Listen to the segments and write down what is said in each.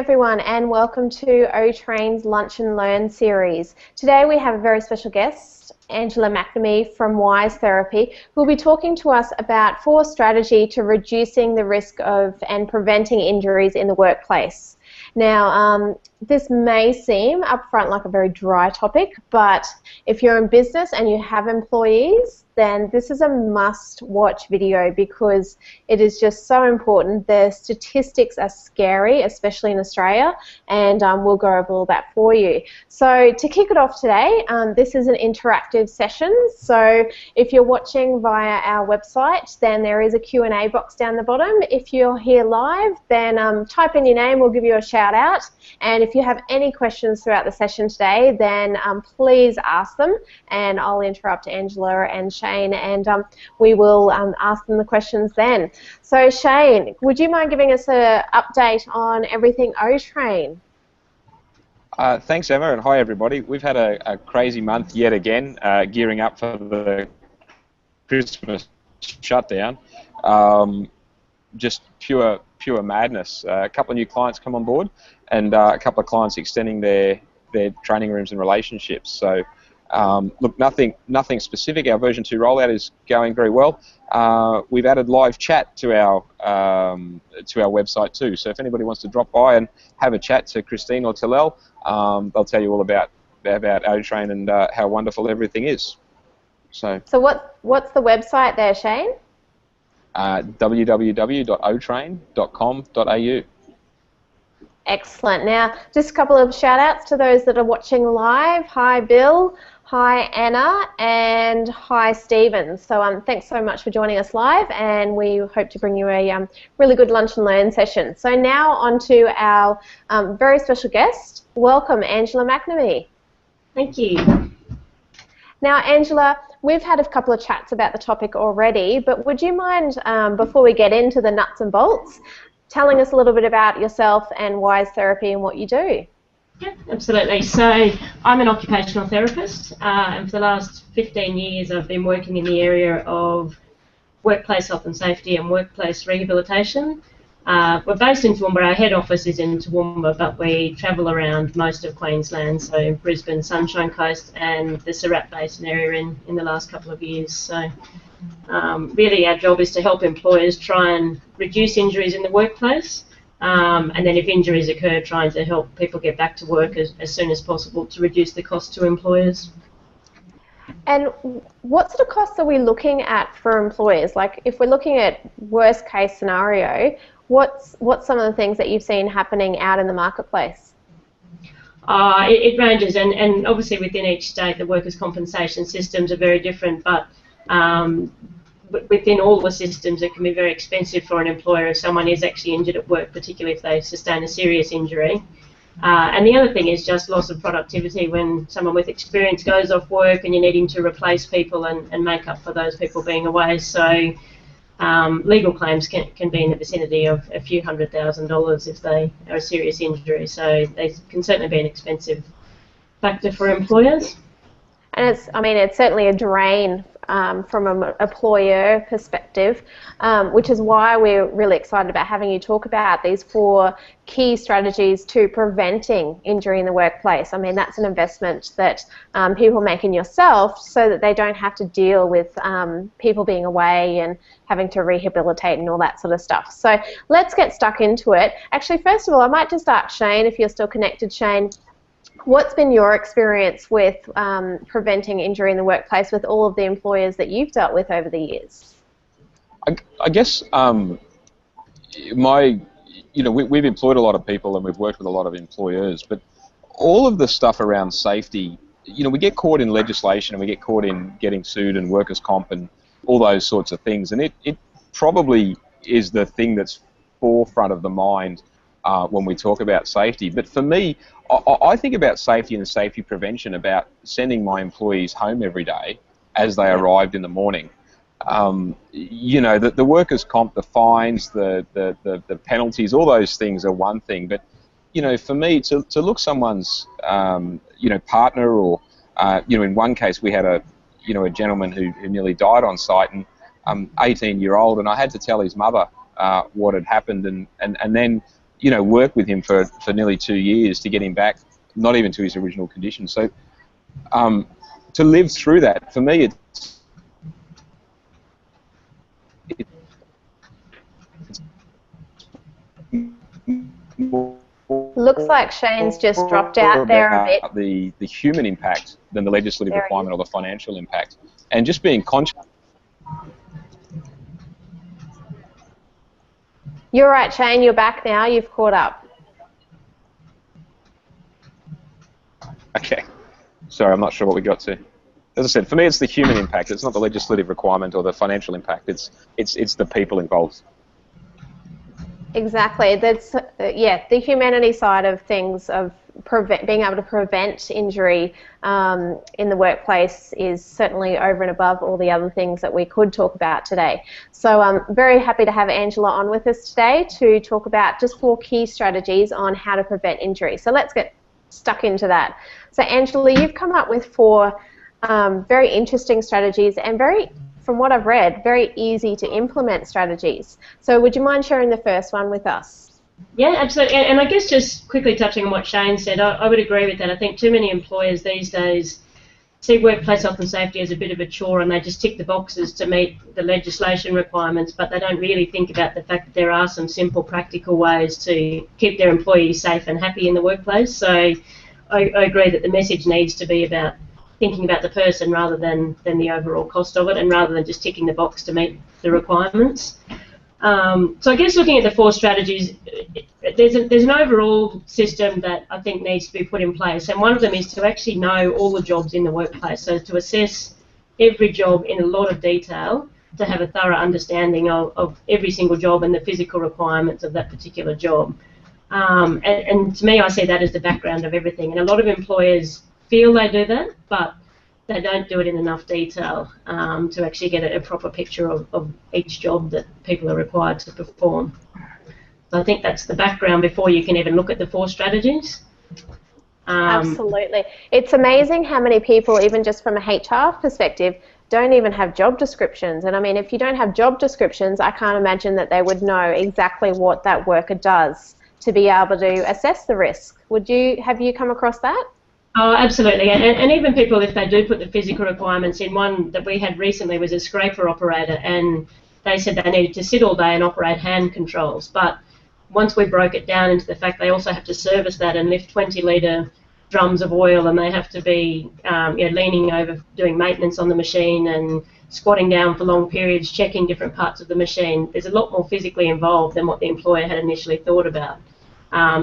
everyone, and welcome to OTrain's Lunch and Learn series. Today we have a very special guest, Angela McNamee from Wise Therapy, who will be talking to us about 4 strategy to reducing the risk of and preventing injuries in the workplace. Now, this may seem upfront like a very dry topic, but if you're in business and you have employees, then this is a must-watch video because it is just so important. The statistics are scary, especially in Australia, and we'll go over all that for you. So to kick it off today, this is an interactive session. So if you're watching via our website, then there is a Q&A box down the bottom. If you're here live, then type in your name, we'll give you a shout out. And if you have any questions throughout the session today, then please ask them, and I'll interrupt Angela and Shane, and we will ask them the questions then. So Shane, would you mind giving us an update on everything OTrain? Thanks, Emma, and hi everybody. We've had a crazy month yet again, gearing up for the Christmas shutdown. Just pure madness. A couple of new clients come on board, and a couple of clients extending their training rooms and relationships. So, look, nothing specific. Our version 2 rollout is going very well. We've added live chat to our website too. So if anybody wants to drop by and have a chat to Christine or Talal, they'll tell you all about OTrain and how wonderful everything is. So what's the website there, Shane? www.otrain.com.au. Excellent. Now, just a couple of shout-outs to those that are watching live. Hi, Bill. Hi, Anna. And hi, Stephen. So thanks so much for joining us live, and we hope to bring you a really good lunch and learn session. So now on to our very special guest. Welcome, Angela McNamee. Thank you. Now, Angela, we've had a couple of chats about the topic already, but would you mind, before we get into the nuts and bolts, telling us a little bit about yourself and Wise Therapy and what you do? Yeah, absolutely. So I'm an occupational therapist, and for the last 15 years I've been working in the area of workplace health and safety and workplace rehabilitation. We're based in Toowoomba. Our head office is in Toowoomba, but we travel around most of Queensland, so Brisbane, Sunshine Coast, and the Surat Basin area in the last couple of years. So really our job is to help employers try and reduce injuries in the workplace, and then if injuries occur, trying to help people get back to work as soon as possible to reduce the cost to employers. And what sort of costs are we looking at for employers? Like if we're looking at worst case scenario, what's some of the things that you've seen happening out in the marketplace? It ranges, and obviously within each state the workers' compensation systems are very different, but within all the systems it can be very expensive for an employer if someone is actually injured at work, particularly if they sustain a serious injury. And the other thing is just loss of productivity when someone with experience goes off work and you're needing to replace people and make up for those people being away. So legal claims can be in the vicinity of a few $100,000 if they are a serious injury. So they can certainly be an expensive factor for employers. And it's certainly a drain from an employer perspective, which is why we're really excited about having you talk about these 4 key strategies to preventing injury in the workplace. I mean, that's an investment that people make in yourself so that they don't have to deal with people being away and having to rehabilitate and all that sort of stuff. So let's get stuck into it. Actually, first of all, I might just ask Shane, if you're still connected, Shane, what's been your experience with preventing injury in the workplace with all of the employers that you've dealt with over the years? I guess we've employed a lot of people and we've worked with a lot of employers, but all of the stuff around safety, we get caught in legislation and we get caught in getting sued and workers' comp and all those sorts of things, and it probably is the thing that's forefront of the mind when we talk about safety. But for me, I think about safety and safety prevention about sending my employees home every day as they arrived in the morning. The workers' comp, the fines, the penalties, all those things are one thing. But for me, to look someone's partner, or in one case we had a gentleman who nearly died on site, and 18-year-old, and I had to tell his mother what had happened, and then work with him for nearly 2 years to get him back, not even to his original condition. So to live through that, for me, it's looks like Shane's just dropped out there a bit. The human impact than the legislative requirement or the financial impact. And just being conscious. You're right, Shane, you're back now, you've caught up. Okay. Sorry, I'm not sure what we got to. As I said, for me it's the human impact. It's not the legislative requirement or the financial impact. It's the people involved. Exactly. That's the humanity side of things, of being able to prevent injury in the workplace, is certainly over and above all the other things that we could talk about today. So I'm very happy to have Angela on with us today to talk about just 4 key strategies on how to prevent injury. So let's get stuck into that. So Angela, you've come up with 4 very interesting strategies and from what I've read, very easy to implement strategies. So would you mind sharing the first one with us? Yeah, absolutely. And I guess just quickly touching on what Shane said, I would agree with that. I think too many employers these days see workplace health and safety as a bit of a chore, and they just tick the boxes to meet the legislation requirements, but they don't really think about the fact that there are some simple practical ways to keep their employees safe and happy in the workplace. So I agree that the message needs to be about thinking about the person rather than the overall cost of it, and rather than just ticking the box to meet the requirements. So I guess looking at the 4 strategies, there's an overall system that I think needs to be put in place, and one of them is to actually know all the jobs in the workplace, so to assess every job in a lot of detail, to have a thorough understanding of every single job and the physical requirements of that particular job. And to me, I see that as the background of everything, and a lot of employers feel they do that, but they don't do it in enough detail to actually get a proper picture of each job that people are required to perform. So I think that's the background before you can even look at the 4 strategies. Absolutely. It's amazing how many people, even just from a HR perspective, don't even have job descriptions. And I mean, if you don't have job descriptions, I can't imagine that they would know exactly what that worker does to be able to assess the risk. Have you come across that? Oh, absolutely, and even people, if they do put the physical requirements in, one that we had recently was a scraper operator, and they said they needed to sit all day and operate hand controls, but once we broke it down into the fact they also have to service that and lift 20-litre drums of oil, and they have to be leaning over doing maintenance on the machine and squatting down for long periods, checking different parts of the machine. There's a lot more physically involved than what the employer had initially thought about.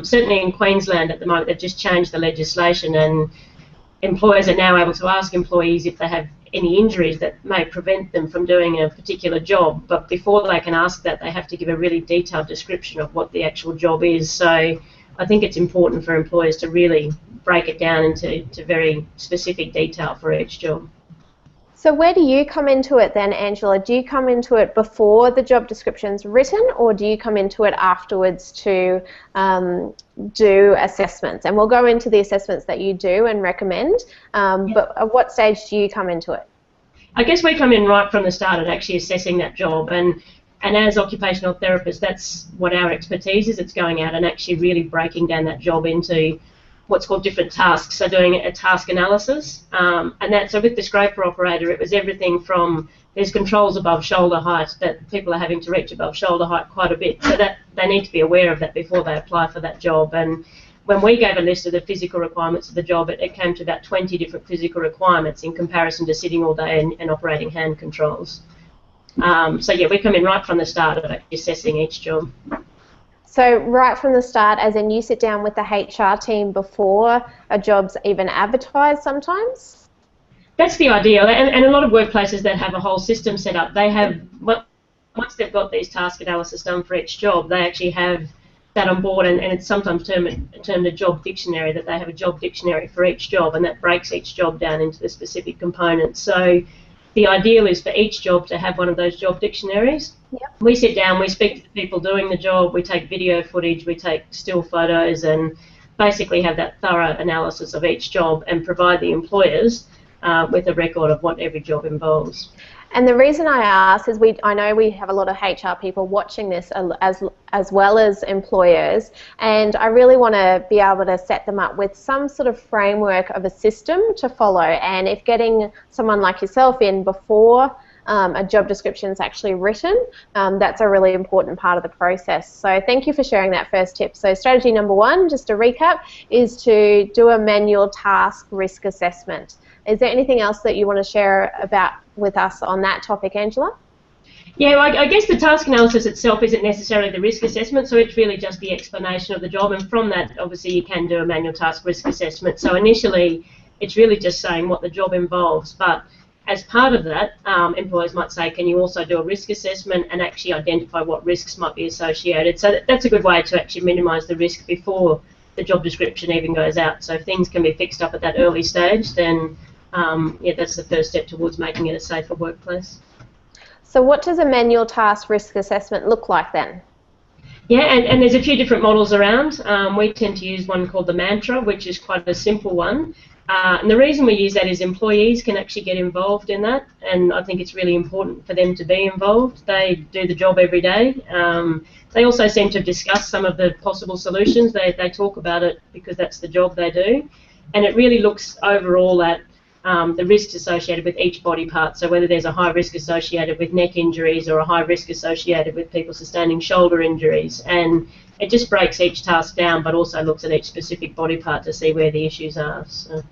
Certainly in Queensland at the moment, they've just changed the legislation, and employers are now able to ask employees if they have any injuries that may prevent them from doing a particular job. But before they can ask that, they have to give a really detailed description of what the actual job is. So I think it's important for employers to really break it down into very specific detail for each job. So where do you come into it then, Angela? Do you come into it before the job description's written, or do you come into it afterwards to do assessments? And we'll go into the assessments that you do and recommend, but at what stage do you come into it? I guess we come in right from the start at actually assessing that job, and as occupational therapists, that's what our expertise is. It's going out and actually really breaking down that job into what's called different tasks, so doing a task analysis. So with the scraper operator, it was everything from, there's controls above shoulder height that people are having to reach above shoulder height quite a bit, so that they need to be aware of that before they apply for that job. And when we gave a list of the physical requirements of the job, it came to about 20 different physical requirements in comparison to sitting all day and operating hand controls. So yeah, we come in right from the start of assessing each job. So right from the start, as in you sit down with the HR team before a job's even advertised sometimes? That's the ideal, and a lot of workplaces that have a whole system set up, they have, once they've got these task analysis done for each job, they actually have that on board, and it's sometimes termed a job dictionary, that they have a job dictionary for each job, and that breaks each job down into the specific components. So the ideal is for each job to have one of those job dictionaries. Yep. We sit down, we speak to the people doing the job, we take video footage, we take still photos, and basically have that thorough analysis of each job and provide the employers with a record of what every job involves. And the reason I ask is I know we have a lot of HR people watching this as well as employers, and I really want to be able to set them up with some sort of framework of a system to follow. And if getting someone like yourself in before a job description is actually written, that's a really important part of the process. So thank you for sharing that first tip. So strategy number 1, just to recap, is to do a manual task risk assessment. Is there anything else that you want to share with us on that topic, Angela? Yeah, well, I guess the task analysis itself isn't necessarily the risk assessment, so it's really just the explanation of the job, and from that, obviously, you can do a manual task risk assessment. So initially, it's really just saying what the job involves, but as part of that, employers might say, can you also do a risk assessment and actually identify what risks might be associated? So that's a good way to actually minimise the risk before the job description even goes out. So if things can be fixed up at that early stage, then yeah, that's the first step towards making it a safer workplace. So what does a manual task risk assessment look like then? Yeah, and there's a few different models around. We tend to use one called the Mantra, which is quite a simple one. And the reason we use that is employees can actually get involved in that, and I think it's really important for them to be involved. They do the job every day. They also seem to discuss some of the possible solutions. They talk about it because that's the job they do. And it really looks overall at the risks associated with each body part, so whether there's a high risk associated with neck injuries or a high risk associated with people sustaining shoulder injuries, and it just breaks each task down but also looks at each specific body part to see where the issues are. So.